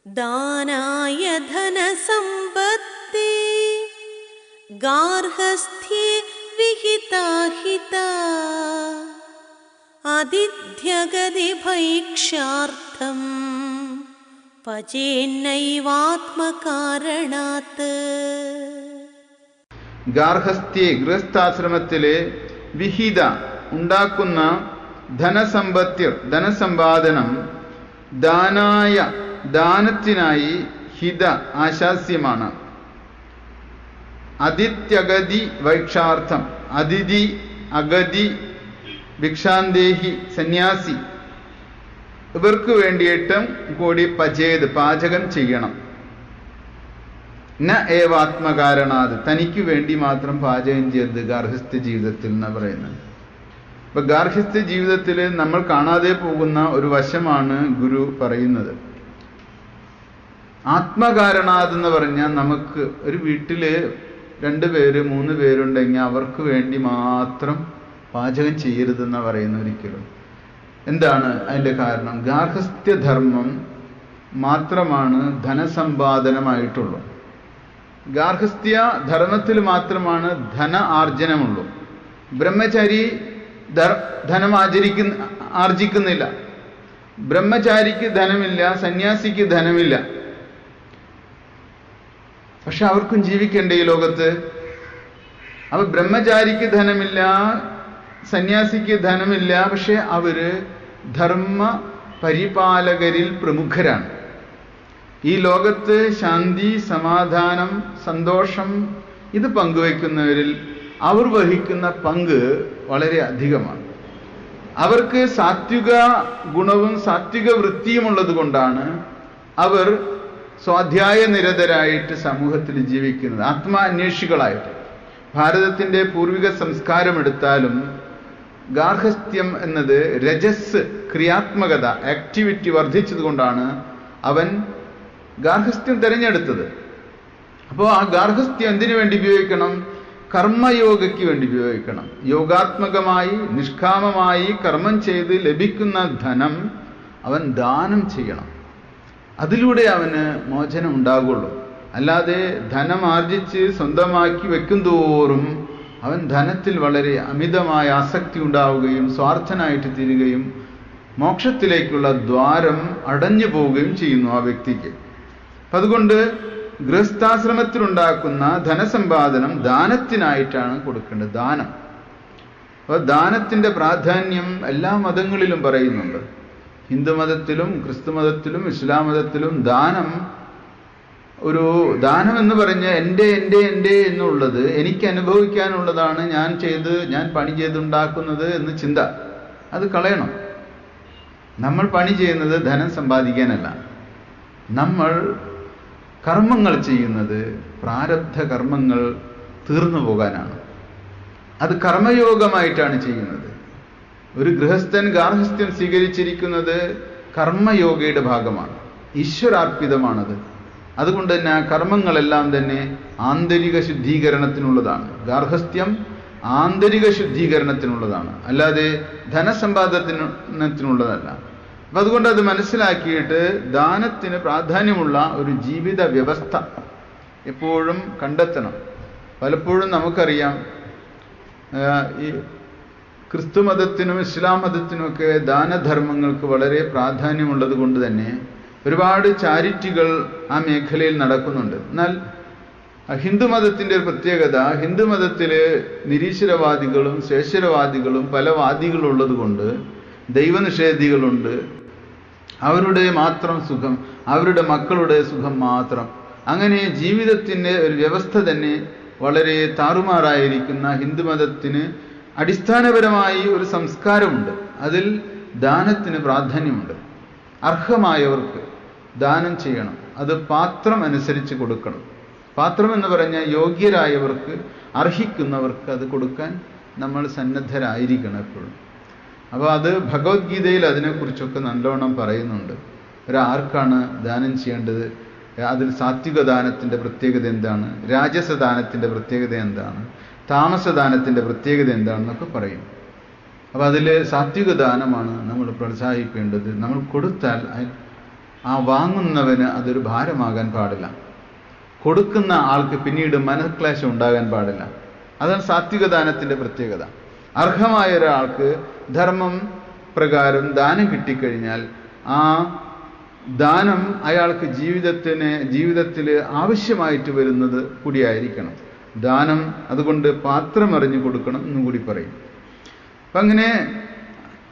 ദാനായ ധനസമ്പത്തേ ഗാർഹസ്ഥ്യേ വിഹിതാഹിത അതിഥ്യഗതി ഭൈക്ഷ്യാർത്ഥം പചേന്നൈവാത്മകാരണാത്. ഗാർഹസ്ഥ്യേ ഗൃഹസ്ഥാശ്രമത്തിലെ വിഹിത ഉണ്ടാക്കുന്ന ധനസമ്പത്തിർ ധനസമ്പാദനം ദാനായ ദാനത്തിനായി ഹിത ആശാസ്യമാണ്. അതിഥ്യഗതി വൈക്ഷാർത്ഥം അതിഥി അഗതി ഭിക്ഷാന്തേഹി സന്യാസി ഇവർക്ക് വേണ്ടിയിട്ടും കൂടി പചേത് പാചകം ചെയ്യണം. ന ഏവാത്മകാരണാത് തനിക്ക് വേണ്ടി മാത്രം പാചകം ചെയ്ത് ഗാർഹസ്ഥ്യ ജീവിതത്തിൽ എന്ന് പറയുന്നത്. അപ്പൊ ഗാർഹസ്ഥ്യ ജീവിതത്തിൽ നമ്മൾ കാണാതെ പോകുന്ന ഒരു വശമാണ് ഗുരു പറയുന്നത്. ആത്മകാരണാത് എന്ന് പറഞ്ഞാൽ നമുക്ക് ഒരു വീട്ടില് 2 പേര് 3 പേരുണ്ടെങ്കിൽ അവർക്ക് വേണ്ടി മാത്രം പാചകം ചെയ്യരുതെന്ന് പറയുന്ന ഒരിക്കലും. എന്താണ് അതിൻ്റെ കാരണം? ഗാർഹസ്ഥ്യധർമ്മം മാത്രമാണ് ധനസമ്പാദനമായിട്ടുള്ളൂ. ഗാർഹസ്ഥ്യ ധർമ്മത്തിൽ മാത്രമാണ് ധന ആർജനമുള്ളൂ. ബ്രഹ്മചാരി ധനം ആർജിക്കുന്നില്ല. ബ്രഹ്മചാരിക്ക് ധനമില്ല, സന്യാസിക്ക് ധനമില്ല. പക്ഷെ അവർക്കും ജീവിക്കേണ്ടേ ഈ ലോകത്ത്. അപ്പൊ ബ്രഹ്മചാരിക്ക് ധനമില്ല, സന്യാസിക്ക് ധനമില്ല, പക്ഷെ അവര് ധർമ്മ പരിപാലകരിൽ പ്രമുഖരാണ്. ഈ ലോകത്ത് ശാന്തി, സമാധാനം, സന്തോഷം ഇത് പങ്കുവയ്ക്കുന്നവരിൽ അവർ വഹിക്കുന്ന പങ്ക് വളരെ അധികമാണ്. അവർക്ക് സാത്വിക ഗുണവും സാത്വിക വൃത്തിയും ഉള്ളത് കൊണ്ടാണ് അവർ സ്വാധ്യായ നിരതരായിട്ട് സമൂഹത്തിൽ ജീവിക്കുന്നത്, ആത്മാന്വേഷികളായിട്ട്. ഭാരതത്തിൻ്റെ പൂർവിക സംസ്കാരം എടുത്താലും ഗാർഹസ്ഥ്യം എന്നത് രജസ്, ക്രിയാത്മകത, ആക്ടിവിറ്റി വർദ്ധിച്ചതുകൊണ്ടാണ് അവൻ ഗാർഹസ്ഥ്യം തിരഞ്ഞെടുത്തത്. അപ്പോൾ ആ ഗാർഹസ്ഥ്യം എന്തിനു വേണ്ടി ഉപയോഗിക്കണം? കർമ്മയോഗയ്ക്ക് വേണ്ടി ഉപയോഗിക്കണം. യോഗാത്മകമായി നിഷ്കാമമായി കർമ്മം ചെയ്ത് ലഭിക്കുന്ന ധനം അവൻ ദാനം ചെയ്യണം. അതിലൂടെ അവന് മോചനം ഉണ്ടാകുള്ളൂ. അല്ലാതെ ധനം ആർജിച്ച് സ്വന്തമാക്കി വെക്കും തോറും അവൻ ധനത്തിൽ വളരെ അമിതമായ ആസക്തി ഉണ്ടാവുകയും സ്വാർത്ഥനായിട്ട് തീരുകയും മോക്ഷത്തിലേക്കുള്ള ദ്വാരം അടഞ്ഞു പോവുകയും ചെയ്യുന്നു ആ വ്യക്തിക്ക്. അപ്പം അതുകൊണ്ട് ഗൃഹസ്ഥാശ്രമത്തിലുണ്ടാക്കുന്ന ധനസമ്പാദനം ദാനത്തിനായിട്ടാണ് കൊടുക്കേണ്ടത്. ദാനം. അപ്പോൾ ദാനത്തിൻ്റെ പ്രാധാന്യം എല്ലാ മതങ്ങളിലും പറയുന്നുണ്ട്. ഹിന്ദുമതത്തിലും ക്രിസ്തുമതത്തിലും ഇസ്ലാം മതത്തിലും ദാനം എന്ന് പറഞ്ഞ എൻ്റെ എന്നുള്ളത് എനിക്ക് അനുഭവിക്കാനുള്ളതാണ്, ഞാൻ പണി ചെയ്തുണ്ടാക്കുന്നത് എന്ന് ചിന്ത അത് കളയണം. നമ്മൾ പണി ചെയ്യുന്നത് ധനം സമ്പാദിക്കാനല്ല. നമ്മൾ കർമ്മങ്ങൾ ചെയ്യുന്നത് പ്രാരബ്ധ കർമ്മങ്ങൾ തീർന്നു പോകാനാണ്. അത് കർമ്മയോഗമായിട്ടാണ് ചെയ്യുന്നത്. ഒരു ഗൃഹസ്ഥൻ ഗാർഹസ്ഥ്യം സ്വീകരിച്ചിരിക്കുന്നത് കർമ്മയോഗയുടെ ഭാഗമാണ്, ഈശ്വരാർപ്പിതമാണത്. അതുകൊണ്ട് തന്നെ ആ കർമ്മങ്ങളെല്ലാം തന്നെ ആന്തരിക ശുദ്ധീകരണത്തിനുള്ളതാണ്. ഗാർഹസ്ഥ്യം ആന്തരിക ശുദ്ധീകരണത്തിനുള്ളതാണ്, അല്ലാതെ ധനസമ്പാദനത്തിനുള്ളതല്ല. അപ്പം അതുകൊണ്ട് അത് മനസ്സിലാക്കിയിട്ട് ദാനത്തിന് പ്രാധാന്യമുള്ള ഒരു ജീവിത വ്യവസ്ഥ എപ്പോഴും കണ്ടെത്തണം. പലപ്പോഴും നമുക്കറിയാം ഈ ക്രിസ്തുമതത്തിനും ഇസ്ലാം മതത്തിനുമൊക്കെ ദാനധർമ്മങ്ങൾക്ക് വളരെ പ്രാധാന്യമുള്ളത് കൊണ്ട് തന്നെ ഒരുപാട് ചാരിറ്റികൾ ആ മേഖലയിൽ നടക്കുന്നുണ്ട്. എന്നാൽ ഹിന്ദുമതത്തിൻ്റെ ഒരു പ്രത്യേകത, ഹിന്ദുമതത്തിൽ നിരീശ്വരവാദികളും ശേശ്വരവാദികളും പല വാദികളുള്ളത് കൊണ്ട് ദൈവനിഷേധികളുണ്ട്. അവരുടെ മാത്രം സുഖം, അവരുടെ മക്കളുടെ സുഖം മാത്രം, അങ്ങനെ ജീവിതത്തിൻ്റെ ഒരു വ്യവസ്ഥ തന്നെ വളരെ താറുമാറായിരിക്കുന്ന ഹിന്ദുമതത്തിന് അടിസ്ഥാനപരമായി ഒരു സംസ്കാരമുണ്ട്. അതിൽ ദാനത്തിന് പ്രാധാന്യമുണ്ട്. അർഹമായവർക്ക് ദാനം ചെയ്യണം. അത് പാത്രം അനുസരിച്ച് കൊടുക്കണം. പാത്രം എന്ന് പറഞ്ഞാൽ യോഗ്യരായവർക്ക്, അർഹിക്കുന്നവർക്ക് അത് കൊടുക്കാൻ നമ്മൾ സന്നദ്ധരായിരിക്കണം എപ്പോഴും. അപ്പോൾ അത് ഭഗവത്ഗീതയിൽ അതിനെക്കുറിച്ചൊക്കെ നല്ലോണം പറയുന്നുണ്ട്. ആർക്കാണ് ദാനം ചെയ്യേണ്ടത്, അതിൽ സാത്വിക ദാനത്തിൻ്റെ പ്രത്യേകത എന്താണ്, രാജസദാനത്തിൻ്റെ പ്രത്യേകത എന്താണ്, താമസദാനത്തിൻ്റെ പ്രത്യേകത എന്താണെന്നൊക്കെ പറയും. അപ്പോൾ അതിൽ സാത്വിക ദാനമാണ് നമ്മൾ പ്രോത്സാഹിക്കേണ്ടത്. നമ്മൾ കൊടുത്താൽ ആ വാങ്ങുന്നവന് അതൊരു ഭാരമാകാൻ പാടില്ല. കൊടുക്കുന്ന ആൾക്ക് പിന്നീട് മനഃക്ലേശം ഉണ്ടാകാൻ പാടില്ല. അതാണ് സാത്വിക ദാനത്തിൻ്റെ പ്രത്യേകത. അർഹമായ ഒരാൾക്ക് ധർമ്മം പ്രകാരം ദാനം കിട്ടിക്കഴിഞ്ഞാൽ ആ ദാനം അയാൾക്ക് ജീവിതത്തിൽ ആവശ്യമായിട്ട് വരുന്നത് കൂടിയായിരിക്കണം. ദാനം അതുകൊണ്ട് പാത്രമറിഞ്ഞു കൊടുക്കണം എന്നും കൂടി പറയും. അപ്പം അങ്ങനെ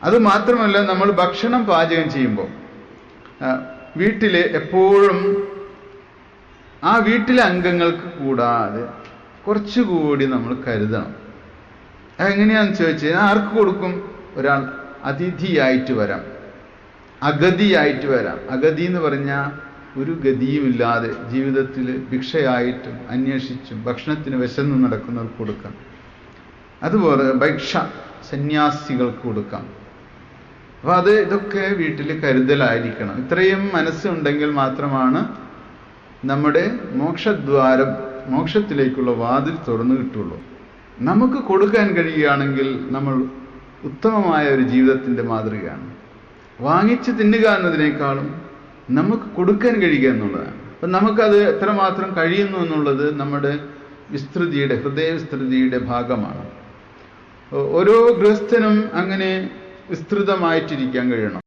അത് മാത്രമല്ല, നമ്മൾ ഭക്ഷണം പാചകം ചെയ്യുമ്പോൾ വീട്ടിൽ എപ്പോഴും ആ വീട്ടിലെ അംഗങ്ങൾക്ക് കൂടാതെ കുറച്ചുകൂടി നമ്മൾ കരുതണം. അതെങ്ങനെയാണെന്ന് ചോദിച്ചാൽ ആർക്ക് കൊടുക്കും? ഒരാൾ അതിഥിയായിട്ട് വരാം, അഗതിയായിട്ട് വരാം. അഗതി എന്ന് പറഞ്ഞാൽ ഒരു ഗതിയുമില്ലാതെ ജീവിതത്തിൽ ഭിക്ഷയായിട്ടും അന്വേഷിച്ചും ഭക്ഷണത്തിന് വിശന്ന് നടക്കുന്നവർക്ക് കൊടുക്കാം. അതുപോലെ ഭൈക്ഷ സന്യാസികൾക്ക് കൊടുക്കാം. അപ്പോൾ ഇതൊക്കെ വീട്ടിൽ കരുതലായിരിക്കണം. ഇത്രയും മനസ്സുണ്ടെങ്കിൽ മാത്രമാണ് നമ്മുടെ മോക്ഷദ്വാരം, മോക്ഷത്തിലേക്കുള്ള വാതിൽ തുറന്നു കിട്ടുള്ളൂ. നമുക്ക് കൊടുക്കാൻ കഴിയുകയാണെങ്കിൽ നമ്മൾ ഉത്തമമായ ഒരു ജീവിതത്തിൻ്റെ മാതൃകയാണ്. വാങ്ങിച്ച് തിന്നുക എന്നതിനേക്കാളും നമുക്ക് കൊടുക്കാൻ കഴിയുക എന്നുള്ളതാണ്. അപ്പം നമുക്കത് എത്രമാത്രം കഴിയുന്നു എന്നുള്ളത് നമ്മുടെ ഹൃദയവിസ്തൃതിയുടെ ഭാഗമാണ്. ഓരോ ഗൃഹസ്ഥനും അങ്ങനെ വിസ്തൃതമായിട്ടിരിക്കാൻ കഴിയണം.